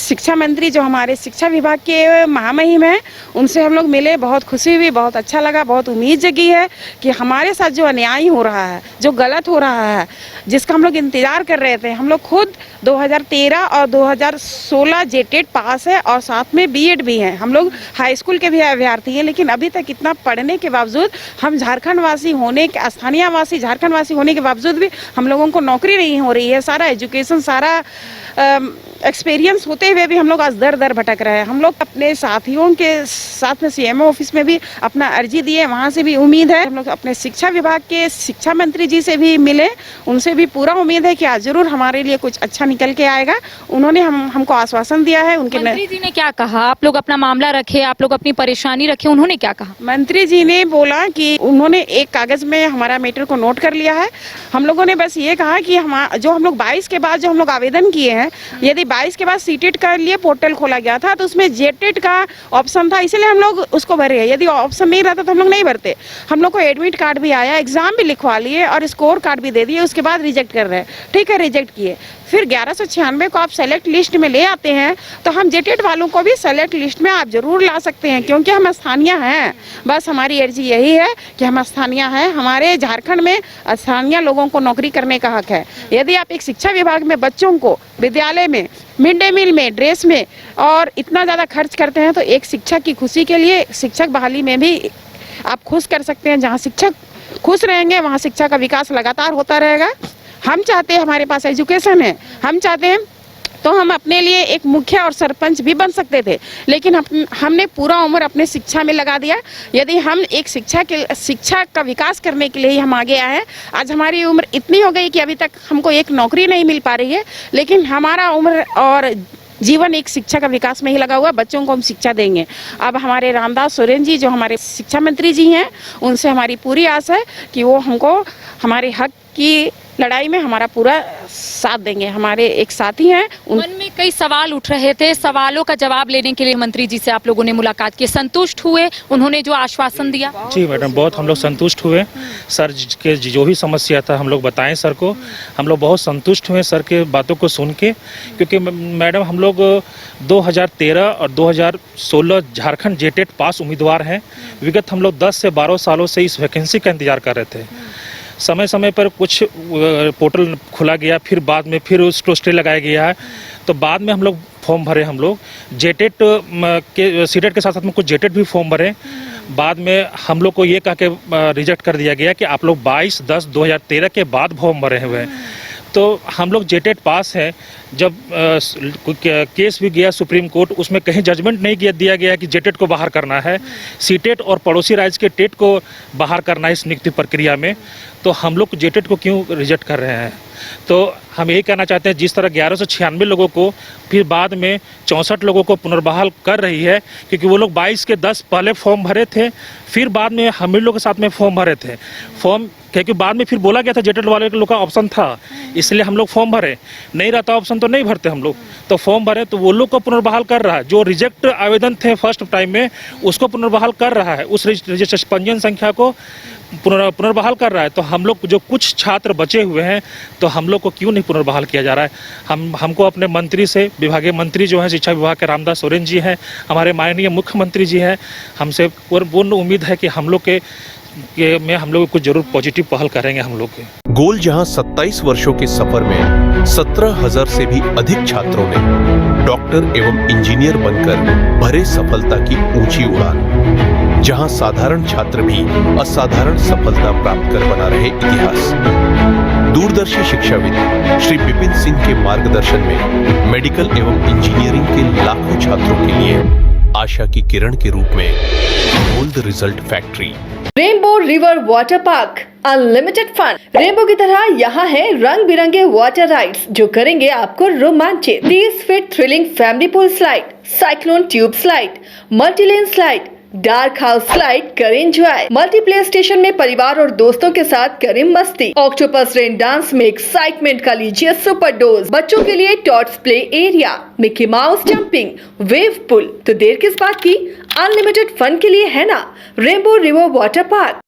शिक्षा मंत्री जो हमारे शिक्षा विभाग के महामहिम हैं, उनसे हम लोग मिले, बहुत खुशी हुई, बहुत अच्छा लगा, बहुत उम्मीद जगी है कि हमारे साथ जो अन्याय हो रहा है, जो गलत हो रहा है, जिसका हम लोग इंतजार कर रहे थे। हम लोग खुद 2013 और 2016 जेटेट पास है और साथ में बीएड भी हैं। हम लोग हाई स्कूल के भी अभ्यर्थी हैं, लेकिन अभी तक इतना पढ़ने के बावजूद हम झारखंड वासी होने के, स्थानीय वासी झारखंड वासी होने के बावजूद भी हम लोगों को नौकरी नहीं हो रही है। सारा एजुकेशन, सारा एक्सपीरियंस होते हुए भी हम लोग आज दर दर भटक रहे हैं। हम लोग अपने साथियों के साथ में सीएमओ ऑफिस में भी अपना अर्जी दिए, वहाँ से भी उम्मीद है। हम लोग अपने शिक्षा विभाग के शिक्षा मंत्री जी से भी मिले, उनसे भी पूरा उम्मीद है कि आज जरूर हमारे लिए कुछ अच्छा निकल के आएगा। उन्होंने हमको आश्वासन दिया है। उनके मंत्री जी ने क्या कहा? आप लोग अपना मामला रखे, आप लोग अपनी परेशानी रखे, उन्होंने क्या कहा? मंत्री जी ने बोला कि उन्होंने एक कागज में हमारा मैटर को नोट कर लिया है। हम लोगों ने बस ये कहा कि हम लोग 22 के बाद जो हम लोग आवेदन किए हैं, यदि 22 के बाद सीटेट का लिए पोर्टल खोला गया था तो उसमें जेटेट का ऑप्शन था, इसलिए हम लोग उसको भरे हैं। यदि ऑप्शन नहीं रहता तो हम लोग नहीं भरते। हम लोग को एडमिट कार्ड भी आया, एग्जाम भी लिखवा लिए और स्कोर कार्ड भी दे दिए, उसके बाद रिजेक्ट कर रहे हैं। ठीक है, रिजेक्ट किए, फिर 1196 को आप सेलेक्ट लिस्ट में ले आते हैं तो हम जेटेट वालों को भी सेलेक्ट लिस्ट में आप जरूर ला सकते हैं, क्योंकि हम स्थानीय हैं। बस हमारी अर्जी यही है कि हम स्थानीय हैं। हमारे झारखंड में स्थानीय लोगों को नौकरी करने का हक है। यदि आप एक शिक्षा विभाग में बच्चों को विद्यालय में, मिड डे मील में, ड्रेस में और इतना ज़्यादा खर्च करते हैं, तो एक शिक्षक की खुशी के लिए शिक्षक बहाली में भी आप खुश कर सकते हैं। जहाँ शिक्षक खुश रहेंगे वहाँ शिक्षा का विकास लगातार होता रहेगा। हम चाहते हैं, हमारे पास एजुकेशन है, हम चाहते हैं तो हम अपने लिए एक मुखिया और सरपंच भी बन सकते थे, लेकिन हमने पूरा उम्र अपने शिक्षा में लगा दिया। यदि हम एक शिक्षा का विकास करने के लिए ही हम आगे आए हैं। आज हमारी उम्र इतनी हो गई कि अभी तक हमको एक नौकरी नहीं मिल पा रही है, लेकिन हमारा उम्र और जीवन एक शिक्षा का विकास में ही लगा हुआ। बच्चों को हम शिक्षा देंगे। अब हमारे रामदास सोरेन जी जो हमारे शिक्षा मंत्री जी हैं, उनसे हमारी पूरी आस है कि वो हमको हमारे हक की लड़ाई में हमारा पूरा साथ देंगे। हमारे एक साथी हैं, मन में कई सवाल उठ रहे थे, सवालों का जवाब लेने के लिए मंत्री जी से आप लोगों ने मुलाकात की, संतुष्ट हुए उन्होंने जो आश्वासन दिया? जी मैडम, बहुत हम लोग संतुष्ट हुए। सर के जो भी समस्या था हम लोग बताएं सर को, हम लोग बहुत संतुष्ट हुए सर के बातों को सुन के। क्योंकि मैडम हम लोग 2013 और 2016 झारखंड जेटेट पास उम्मीदवार हैं। विगत हम लोग 10 से 12 सालों से इस वैकेंसी का इंतजार कर रहे थे। समय समय पर कुछ पोर्टल खुला गया, फिर बाद में फिर उसको स्टे लगाया गया है, तो बाद में हम लोग फॉर्म भरे। हम लोग जेटेट के सीटेट के साथ साथ में कुछ जेटेट भी फॉर्म भरे। बाद में हम लोग को ये कह के रिजेक्ट कर दिया गया कि आप लोग 22/10/2013 के बाद फॉर्म भरे हुए हैं। तो हम लोग जेटेट पास है। जब केस भी गया सुप्रीम कोर्ट, उसमें कहीं जजमेंट नहीं दिया गया कि जेटेट को बाहर करना है, सीटेट और पड़ोसी राज्य के टेट को बाहर करना है इस नियुक्ति प्रक्रिया में। तो हम लोग जेटेट को क्यों रिजेक्ट कर रहे हैं? तो हम यही कहना चाहते हैं, जिस तरह 1196 लोगों को फिर बाद में 64 लोगों को पुनर्बहाल कर रही है, क्योंकि वो लोग 22 के 10 पहले फॉर्म भरे थे, फिर बाद में हम लोग के साथ में फॉर्म भरे थे। फॉर्म क्योंकि बाद में फिर बोला गया था जेटेट वाले लोग का ऑप्शन था, इसलिए हम लोग फॉर्म भरे। नहीं रहता ऑप्शन तो नहीं भरते हम लोग, तो फॉर्म भरे। तो वो लोग को पुनर्बहाल कर रहा है। जो रिजेक्ट आवेदन थे फर्स्ट टाइम में, उसको पुनर्बहाल कर रहा है, उस रजिस्ट्रेशन पंजीयन संख्या को पुनर्बहाल कर रहा है। तो हम लोग जो कुछ छात्र बचे हुए हैं, तो हम लोग को क्यों नहीं पुनर्बहाल किया जा रहा है? हमको अपने मंत्री से, विभागीय मंत्री जो हैं शिक्षा विभाग के रामदास सोरेन जी हैं, हमारे माननीय मुख्यमंत्री जी हैं, हमसे पूर्ण उम्मीद है कि हम लोग में हम लोग कुछ जरूर पॉजिटिव पहल करेंगे हम लोग के। गोल जहां 27 वर्षों के सफर में 17,000 से भी अधिक छात्रों ने डॉक्टर एवं इंजीनियर बनकर भरे सफलता की ऊंची उड़ान, जहां साधारण छात्र भी असाधारण सफलता प्राप्त कर बना रहे इतिहास। दूरदर्शी शिक्षाविद श्री विपिन सिंह के मार्गदर्शन में मेडिकल एवं इंजीनियरिंग के लाखों छात्रों के लिए आशा की किरण के रूप में gold result factory. Rainbow river water park, unlimited fun. Rainbow की तरह यहाँ है रंग बिरंगे वाटर राइड्स जो करेंगे आपको रोमांचित। 30 feet thrilling family pool slide, cyclone tube slide, multilane slide, dark house slide करें एंजॉय। मल्टी प्ले स्टेशन में परिवार और दोस्तों के साथ करें मस्ती। ऑक्टोपस रेन डांस में एक्साइटमेंट का लीजिए सुपर डोज। बच्चों के लिए tots play area, Mickey Mouse jumping, wave pool. तो देर किस बात की, अनलिमिटेड फन के लिए है ना रेनबो रिवर वाटर पार्क।